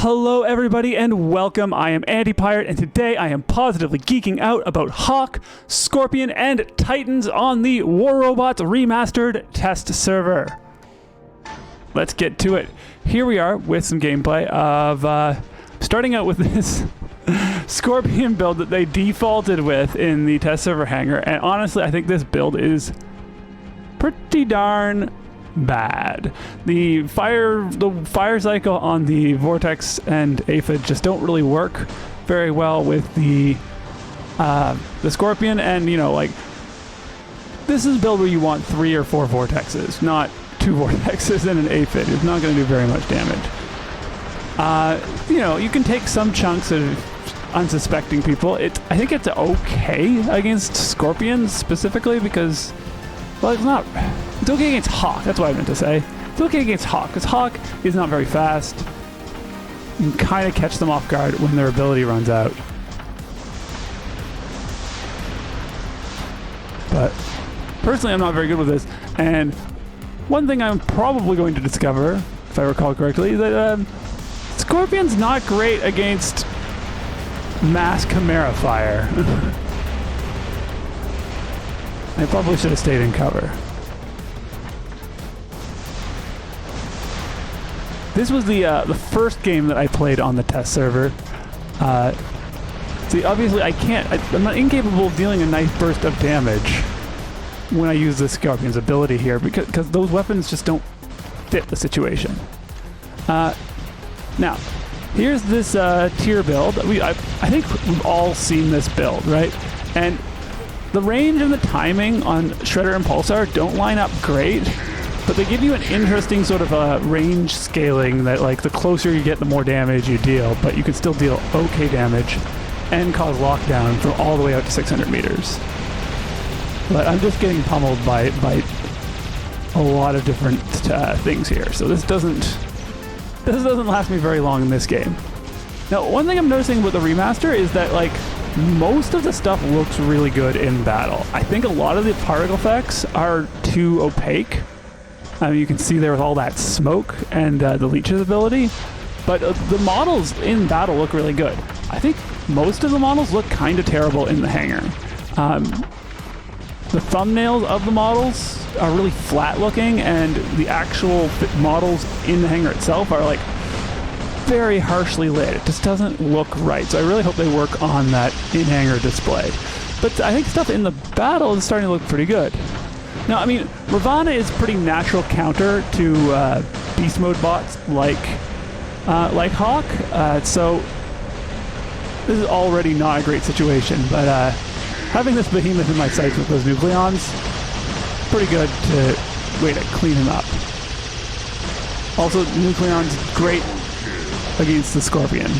Hello everybody and welcome. I am Anti-Pirate and today I am positively geeking out about Hawk, Scorpion, and Titans on the War Robots Remastered test server. Let's get to it. Here we are with some gameplay of starting out with this Scorpion build that they defaulted with in the test server hangar, and honestly I think this build is pretty darn bad. The fire cycle on the Vortex and Aphid just don't really work very well with the Scorpion, and you know, like, this is a build where you want 3 or 4 Vortexes, not 2 Vortexes and an Aphid. It's not going to do very much damage. You know, you can take some chunks of unsuspecting people. I think it's okay against Scorpions specifically because, well, it's okay against Hawk, that's what I meant to say. It's okay against Hawk, because Hawk is not very fast. You can kind of catch them off guard when their ability runs out. But personally, I'm not very good with this. And one thing I'm probably going to discover, if I recall correctly, is that Scorpion's not great against mass Chimera fire. I probably should have stayed in cover. This was the first game that I played on the test server. See, obviously I'm not incapable of dealing a nice burst of damage when I use the Scorpion's ability here because those weapons just don't fit the situation. Now, here's this tier build. I think we've all seen this build, right? And the range and the timing on Shredder and Pulsar don't line up great, but they give you an interesting sort of range scaling that, like, the closer you get, the more damage you deal, but you can still deal okay damage and cause lockdown from all the way out to 600 meters. But I'm just getting pummeled by a lot of different things here, so this doesn't last me very long in this game. Now, one thing I'm noticing with the remaster is that, like, most of the stuff looks really good in battle. I think a lot of the particle effects are too opaque. You can see there with all that smoke and the leech's ability, but the models in battle look really good. I think most of the models look kind of terrible in the hangar. The thumbnails of the models are really flat looking, and the actual models in the hangar itself are, like, very harshly lit. It just doesn't look right, so I really hope they work on that in-hangar display. But I think stuff in the battle is starting to look pretty good. Now, I mean, Ravana is pretty natural counter to beast mode bots like Hawk, so this is already not a great situation, but having this behemoth in my sights with those nucleons, pretty good way to clean him up. Also, nucleon's great against the Scorpion,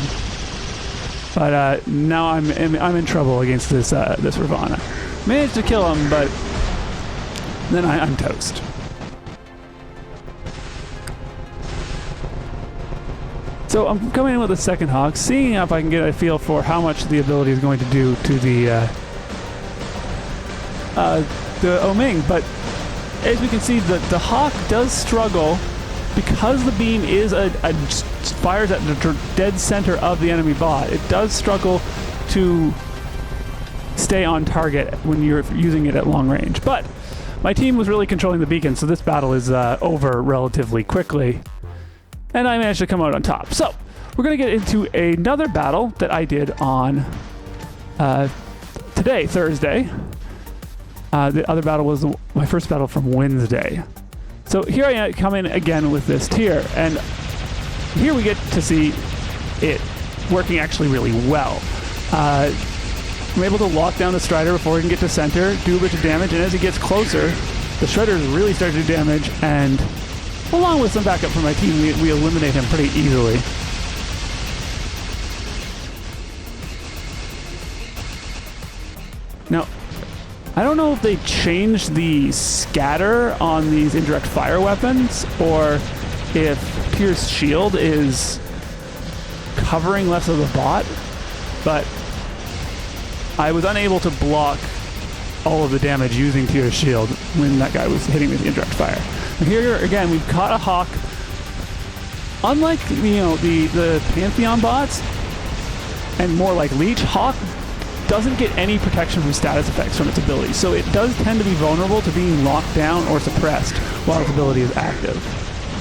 but now I'm in trouble against this Ravana. Managed to kill him, but then I'm toast. So I'm coming in with a second Hawk, seeing if I can get a feel for how much the ability is going to do to the Oming. But as we can see, the Hawk does struggle because the beam is fires at the dead center of the enemy bot. It does struggle to stay on target when you're using it at long range. But my team was really controlling the beacon, so this battle is over relatively quickly, and I managed to come out on top. So we're going to get into another battle that I did on today, Thursday. The other battle was my first battle from Wednesday. So here I come in again with this tier, and here we get to see it working actually really well. I'm able to lock down the Strider before he can get to center, do a bit of damage, and as he gets closer, the Shredders really start to do damage, and along with some backup from my team, we eliminate him pretty easily. Now, I don't know if they changed the scatter on these indirect fire weapons, or if Pierce Shield is covering less of the bot, but I was unable to block all of the damage using Pierce Shield when that guy was hitting me with the indirect fire. And here again, we've caught a Hawk unlike, the Pantheon bots, and more like Leech, Hawk doesn't get any protection from status effects from its ability, so it does tend to be vulnerable to being locked down or suppressed while its ability is active.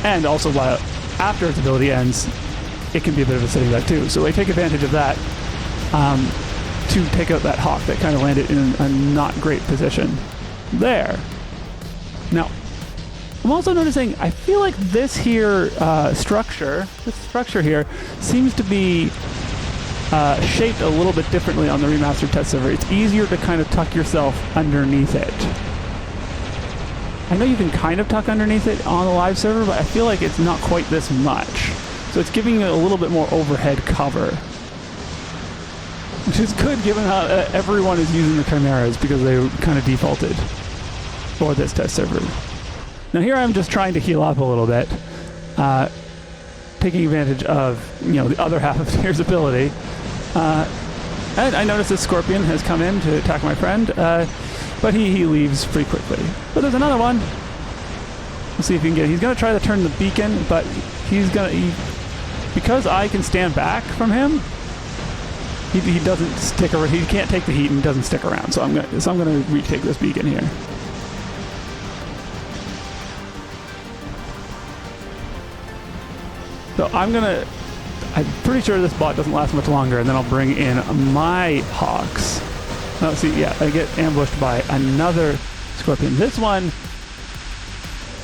And also, while after its ability ends, it can be a bit of a sitting duck too. So I take advantage of that to take out that Hawk that kind of landed in a not great position there. Now, I'm also noticing, I feel like this here structure here seems to be shaped a little bit differently on the remastered test server. It's easier to kind of tuck yourself underneath it. I know you can kind of tuck underneath it on the live server, but I feel like it's not quite this much. So it's giving it a little bit more overhead cover, which is good given how everyone is using the Chimeras because they kind of defaulted for this test server. Now here I'm just trying to heal up a little bit, taking advantage of the other half of Tyr's ability. And I noticed this Scorpion has come in to attack my friend, but he leaves pretty quickly. But there's another one. We'll see if he can get it. He's going to try to turn the beacon, but because I can stand back from him, he doesn't stick around. He can't take the heat and doesn't stick around. So I'm going to retake this beacon here. So I'm pretty sure this bot doesn't last much longer, and then I'll bring in my Hawks. Oh, see, yeah, I get ambushed by another Scorpion. This one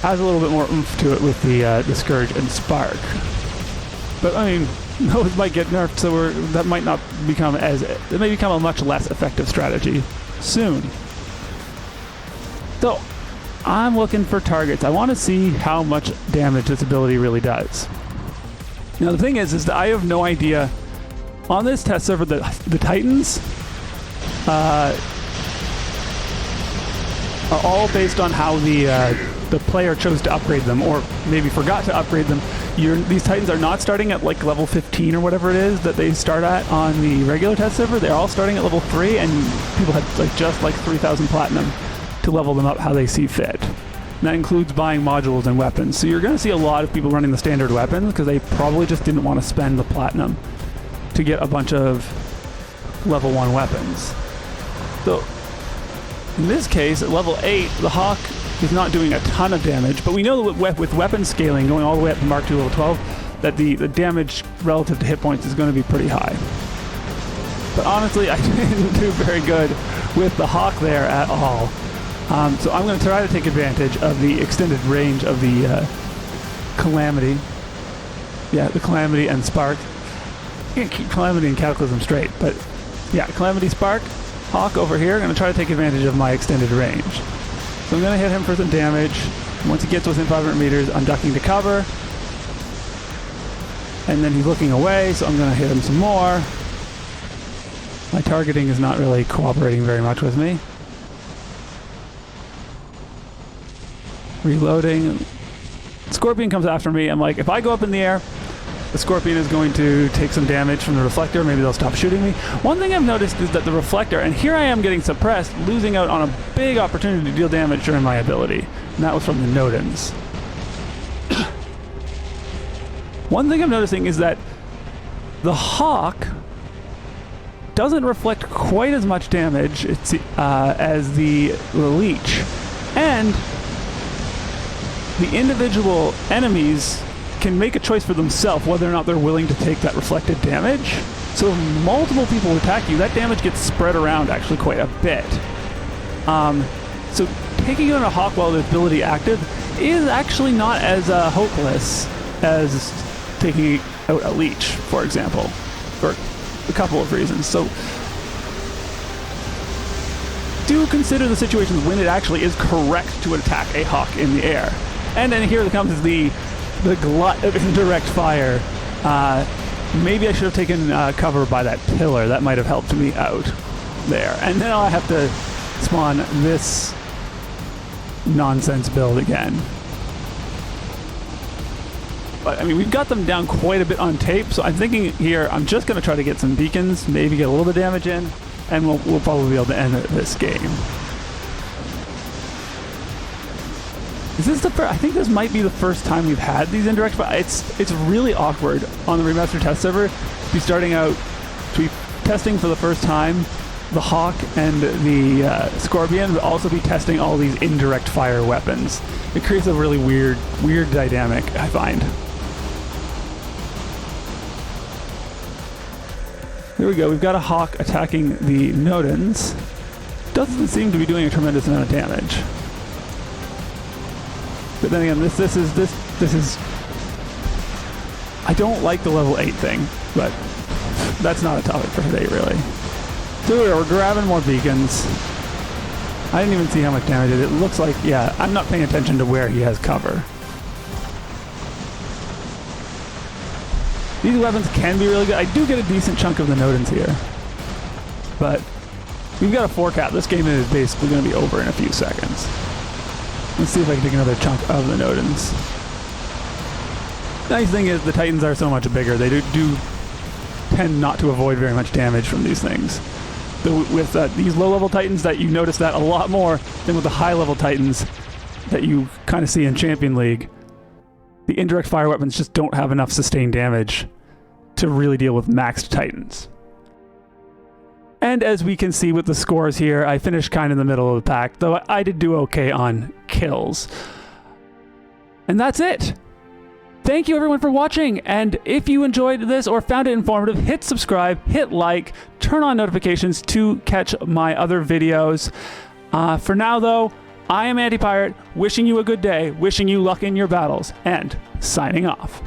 has a little bit more oomph to it with the Scourge and Spark. But I mean, those might get nerfed, so that might not become it may become a much less effective strategy soon. So I'm looking for targets. I want to see how much damage this ability really does. Now the thing is that I have no idea on this test server that the Titans are all based on how the player chose to upgrade them, or maybe forgot to upgrade them. These Titans are not starting at like level 15 or whatever it is that they start at on the regular test server. They're all starting at level 3, and people had just 3,000 platinum to level them up how they see fit. And that includes buying modules and weapons. So you're going to see a lot of people running the standard weapons because they probably just didn't want to spend the platinum to get a bunch of level 1 weapons. So in this case, at level 8, the Hawk is not doing a ton of damage, but we know that with weapon scaling going all the way up to Mark II level 12, that the damage relative to hit points is going to be pretty high. But honestly, I didn't do very good with the Hawk there at all. So I'm going to try to take advantage of the extended range of the Calamity. Yeah, the Calamity and Spark. I can't keep Calamity and Cataclysm straight, but yeah, Calamity, Spark, Hawk over here. I'm going to try to take advantage of my extended range. So I'm going to hit him for some damage. Once he gets within 500 meters, I'm ducking to cover. And then he's looking away, so I'm going to hit him some more. My targeting is not really cooperating very much with me. Reloading. Scorpion comes after me. I'm like, if I go up in the air, the Scorpion is going to take some damage from the reflector. Maybe they'll stop shooting me. One thing I've noticed is that the reflector, and here I am getting suppressed, losing out on a big opportunity to deal damage during my ability. And that was from the Nodens. One thing I'm noticing is that the Hawk doesn't reflect quite as much damage as the Leech. And the individual enemies can make a choice for themselves whether or not they're willing to take that reflected damage. So if multiple people attack you, that damage gets spread around actually quite a bit. So taking on a Hawk while the ability active is actually not as hopeless as taking out a Leech, for example, for a couple of reasons. So do consider the situations when it actually is correct to attack a Hawk in the air. And then here comes the glut of indirect fire. Maybe I should have taken cover by that pillar. That might have helped me out there. And now I have to spawn this nonsense build again. But I mean, we've got them down quite a bit on tape, so I'm thinking here I'm just going to try to get some beacons, maybe get a little bit of damage in, and we'll probably be able to end this game. Is this the first? I think this might be the first time we've had these indirect fire. It's really awkward on the remastered test server to be starting out, to be testing for the first time the Hawk and the Scorpion, but also be testing all these indirect fire weapons. It creates a really weird dynamic, I find. Here we go. We've got a Hawk attacking the Nodens. Doesn't seem to be doing a tremendous amount of damage. But then again, this is. I don't like the level 8 thing, but that's not a topic for today, really. So we're grabbing more beacons. I didn't even see how much damage it did. It looks like, yeah, I'm not paying attention to where he has cover. These weapons can be really good. I do get a decent chunk of the Nodens here. But we've got a 4-cap. This game is basically going to be over in a few seconds. Let's see if I can take another chunk of the Nodens. Nice thing is the Titans are so much bigger. They do tend not to avoid very much damage from these things. With these low-level Titans, that you notice that a lot more than with the high-level Titans that you kind of see in Champion League. The indirect fire weapons just don't have enough sustained damage to really deal with maxed Titans. And as we can see with the scores here, I finished kind of in the middle of the pack, though I did do okay on kills. And that's it! Thank you everyone for watching, and if you enjoyed this or found it informative, hit subscribe, hit like, turn on notifications to catch my other videos. For now though, I am Anti-Pirate, wishing you a good day, wishing you luck in your battles, and signing off.